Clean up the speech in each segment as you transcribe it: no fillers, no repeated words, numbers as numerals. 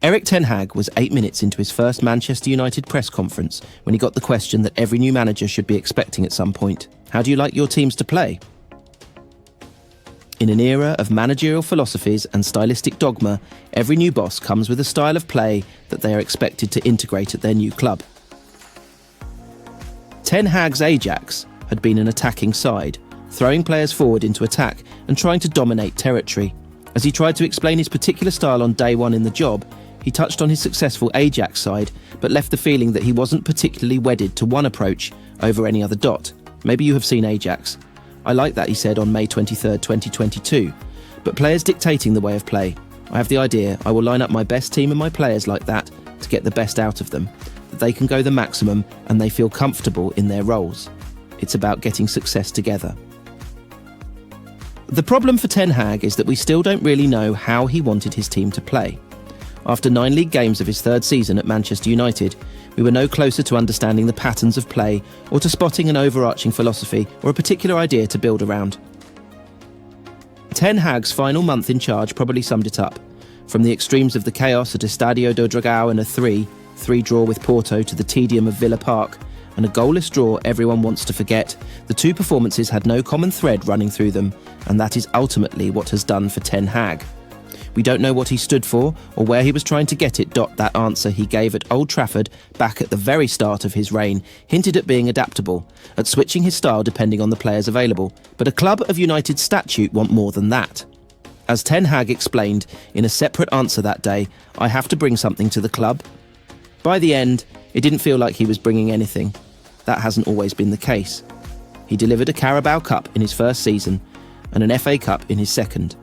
Erik ten Hag was 8 minutes into his first Manchester United press conference when he got the question that every new manager should be expecting at some point. How do you like your teams to play? In an era of managerial philosophies and stylistic dogma, every new boss comes with a style of play that they are expected to integrate at their new club. Ten Hag's Ajax had been an attacking side, throwing players forward into attack and trying to dominate territory. As he tried to explain his particular style on day one in the job, he touched on his successful Ajax side, but left the feeling that he wasn't particularly wedded to one approach over any other dot. Maybe you have seen Ajax. I like that, he said on May 23, 2022. But players dictating the way of play. I have the idea I will line up my best team and my players like that to get the best out of them, that they can go the maximum and they feel comfortable in their roles. It's about getting success together. The problem for Ten Hag is that we still don't really know how he wanted his team to play. After 9 league games of his third season at Manchester United, we were no closer to understanding the patterns of play or to spotting an overarching philosophy or a particular idea to build around. Ten Hag's final month in charge probably summed it up. From the extremes of the chaos at Estadio do Dragão and a 3-3 draw with Porto to the tedium of Villa Park and a goalless draw everyone wants to forget, the two performances had no common thread running through them, and that is ultimately what has done for Ten Hag. We don't know what he stood for or where he was trying to get it. That answer he gave at Old Trafford back at the very start of his reign hinted at being adaptable, at switching his style depending on the players available. But a club of United's statute want more than that. As Ten Hag explained in a separate answer that day, I have to bring something to the club. By the end, it didn't feel like he was bringing anything. That hasn't always been the case. He delivered a Carabao Cup in his first season and an FA Cup in his second.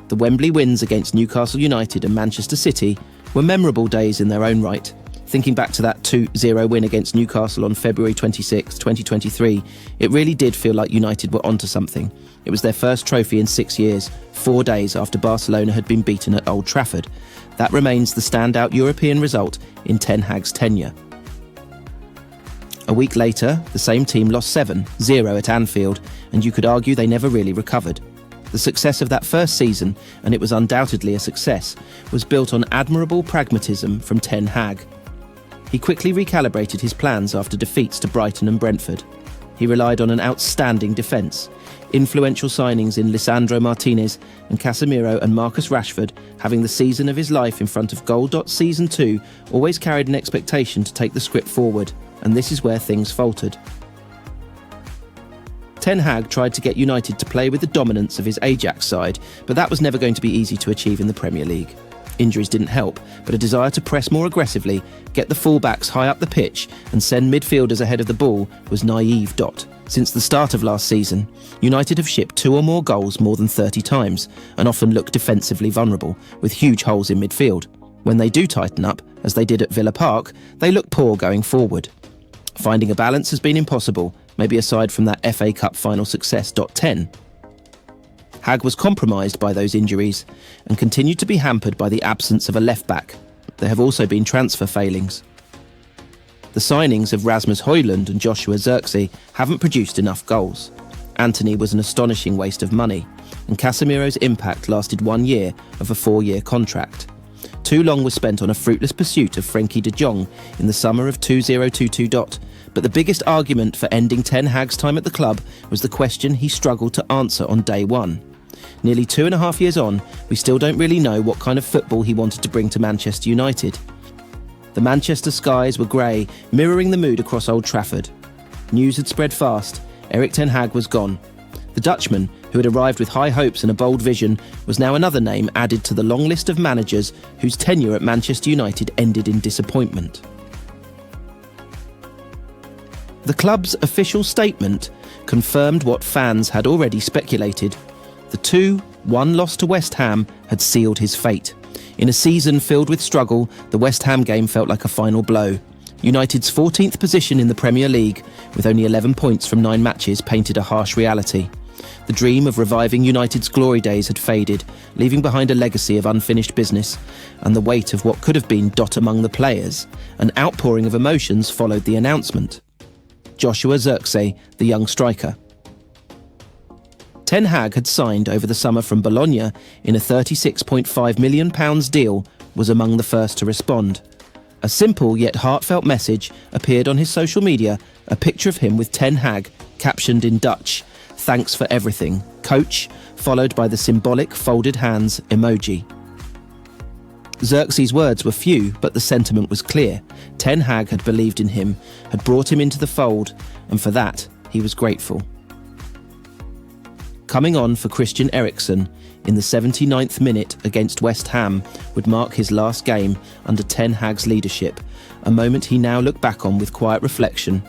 The Wembley wins against Newcastle United and Manchester City were memorable days in their own right. Thinking back to that 2-0 win against Newcastle on February 26, 2023, it really did feel like United were onto something. It was their first trophy in 6 years, 4 days after Barcelona had been beaten at Old Trafford. That remains the standout European result in Ten Hag's tenure. A week later, the same team lost 7-0 at Anfield, and you could argue they never really recovered. The success of that first season, and it was undoubtedly a success, was built on admirable pragmatism from Ten Hag. He quickly recalibrated his plans after defeats to Brighton and Brentford. He relied on an outstanding defence, influential signings in Lisandro Martinez and Casemiro and Marcus Rashford having the season of his life in front of goal. Season 2 always carried an expectation to take the script forward, and this is where things faltered. Ten Hag tried to get United to play with the dominance of his Ajax side, but that was never going to be easy to achieve in the Premier League. Injuries didn't help, but a desire to press more aggressively, get the fullbacks high up the pitch and send midfielders ahead of the ball was naive. Since the start of last season, United have shipped 2 or more goals more than 30 times and often look defensively vulnerable, with huge holes in midfield. When they do tighten up, as they did at Villa Park, they look poor going forward. Finding a balance has been impossible, maybe aside from that FA Cup final success. 10. Hag was compromised by those injuries and continued to be hampered by the absence of a left-back. There have also been transfer failings. The signings of Rasmus Højlund and Joshua Zirkzee haven't produced enough goals. Antony was an astonishing waste of money, and Casemiro's impact lasted 1 year of a 4-year contract. Too long was spent on a fruitless pursuit of Frenkie de Jong in the summer of 2022. But the biggest argument for ending Ten Hag's time at the club was the question he struggled to answer on day one. Nearly 2.5 years on, we still don't really know what kind of football he wanted to bring to Manchester United. The Manchester skies were grey, mirroring the mood across Old Trafford. News had spread fast. Erik ten Hag was gone. The Dutchman, who had arrived with high hopes and a bold vision, was now another name added to the long list of managers whose tenure at Manchester United ended in disappointment. The club's official statement confirmed what fans had already speculated. The 2-1 loss to West Ham had sealed his fate. In a season filled with struggle, the West Ham game felt like a final blow. United's 14th position in the Premier League, with only 11 points from 9 matches, painted a harsh reality. The dream of reviving United's glory days had faded, leaving behind a legacy of unfinished business, and the weight of what could have been among the players. An outpouring of emotions followed the announcement. Joshua Zirkzee, the young striker. Ten Hag had signed over the summer from Bologna in a £36.5 million deal was among the first to respond. A simple yet heartfelt message appeared on his social media, a picture of him with Ten Hag, captioned in Dutch, "Thanks for everything, coach," followed by the symbolic folded hands emoji. Xerxes' words were few, but the sentiment was clear. Ten Hag had believed in him, had brought him into the fold, and for that, he was grateful. Coming on for Christian Eriksen in the 79th minute against West Ham would mark his last game under Ten Hag's leadership, a moment he now looked back on with quiet reflection.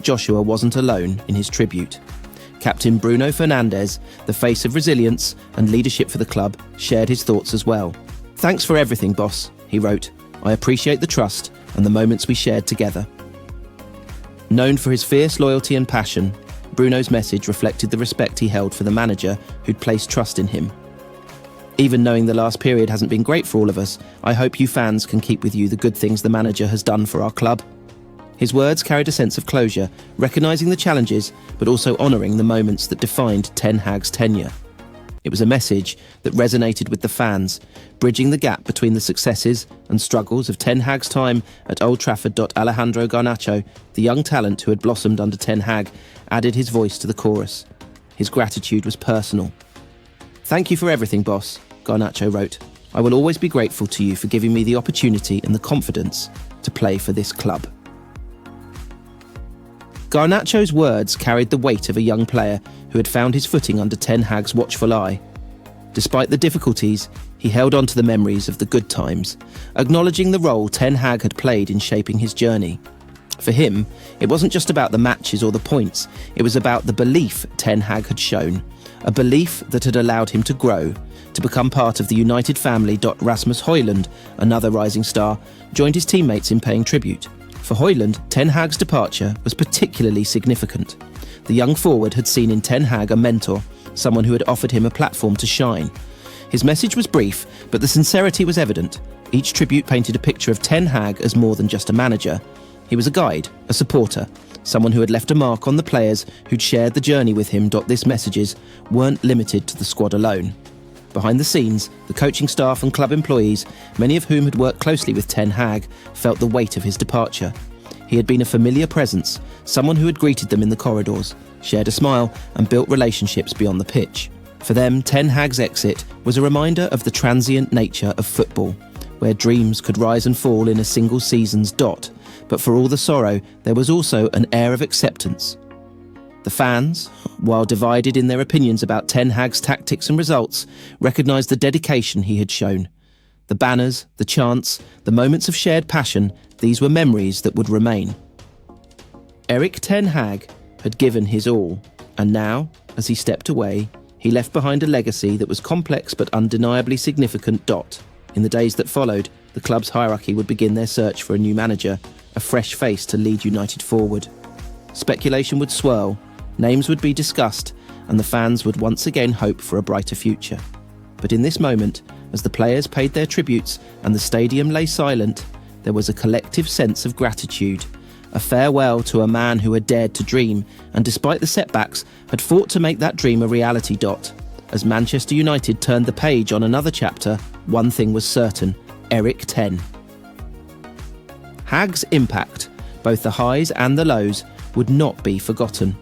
Joshua wasn't alone in his tribute. Captain Bruno Fernandes, the face of resilience and leadership for the club, shared his thoughts as well. "Thanks for everything, boss," he wrote. "I appreciate the trust and the moments we shared together." Known for his fierce loyalty and passion, Bruno's message reflected the respect he held for the manager who'd placed trust in him. "Even knowing the last period hasn't been great for all of us, I hope you fans can keep with you the good things the manager has done for our club." His words carried a sense of closure, recognising the challenges, but also honouring the moments that defined Ten Hag's tenure. It was a message that resonated with the fans, bridging the gap between the successes and struggles of Ten Hag's time at Old Trafford. Alejandro Garnacho, the young talent who had blossomed under Ten Hag, added his voice to the chorus. His gratitude was personal. "Thank you for everything, boss," Garnacho wrote. "I will always be grateful to you for giving me the opportunity and the confidence to play for this club." Garnacho's words carried the weight of a young player who had found his footing under Ten Hag's watchful eye. Despite the difficulties, he held on to the memories of the good times, acknowledging the role Ten Hag had played in shaping his journey. For him, it wasn't just about the matches or the points, it was about the belief Ten Hag had shown, a belief that had allowed him to grow, to become part of the United family. Rasmus Højlund, another rising star, joined his teammates in paying tribute. For Højlund, Ten Hag's departure was particularly significant. The young forward had seen in Ten Hag a mentor, someone who had offered him a platform to shine. His message was brief, but the sincerity was evident. Each tribute painted a picture of Ten Hag as more than just a manager. He was a guide, a supporter, someone who had left a mark on the players who'd shared the journey with him. These messages weren't limited to the squad alone. Behind the scenes, the coaching staff and club employees, many of whom had worked closely with Ten Hag, felt the weight of his departure. He had been a familiar presence, someone who had greeted them in the corridors, shared a smile and built relationships beyond the pitch. For them, Ten Hag's exit was a reminder of the transient nature of football, where dreams could rise and fall in a single season's dot, but for all the sorrow, there was also an air of acceptance. The fans, while divided in their opinions about Ten Hag's tactics and results, recognised the dedication he had shown. The banners, the chants, the moments of shared passion, these were memories that would remain. Erik Ten Hag had given his all, and now, as he stepped away, he left behind a legacy that was complex but undeniably significant. In the days that followed, the club's hierarchy would begin their search for a new manager, a fresh face to lead United forward. Speculation would swirl, names would be discussed, and the fans would once again hope for a brighter future. But in this moment, as the players paid their tributes and the stadium lay silent, there was a collective sense of gratitude, a farewell to a man who had dared to dream, and despite the setbacks, had fought to make that dream a reality. As Manchester United turned the page on another chapter, one thing was certain: Erik Ten Hag's impact, both the highs and the lows, would not be forgotten.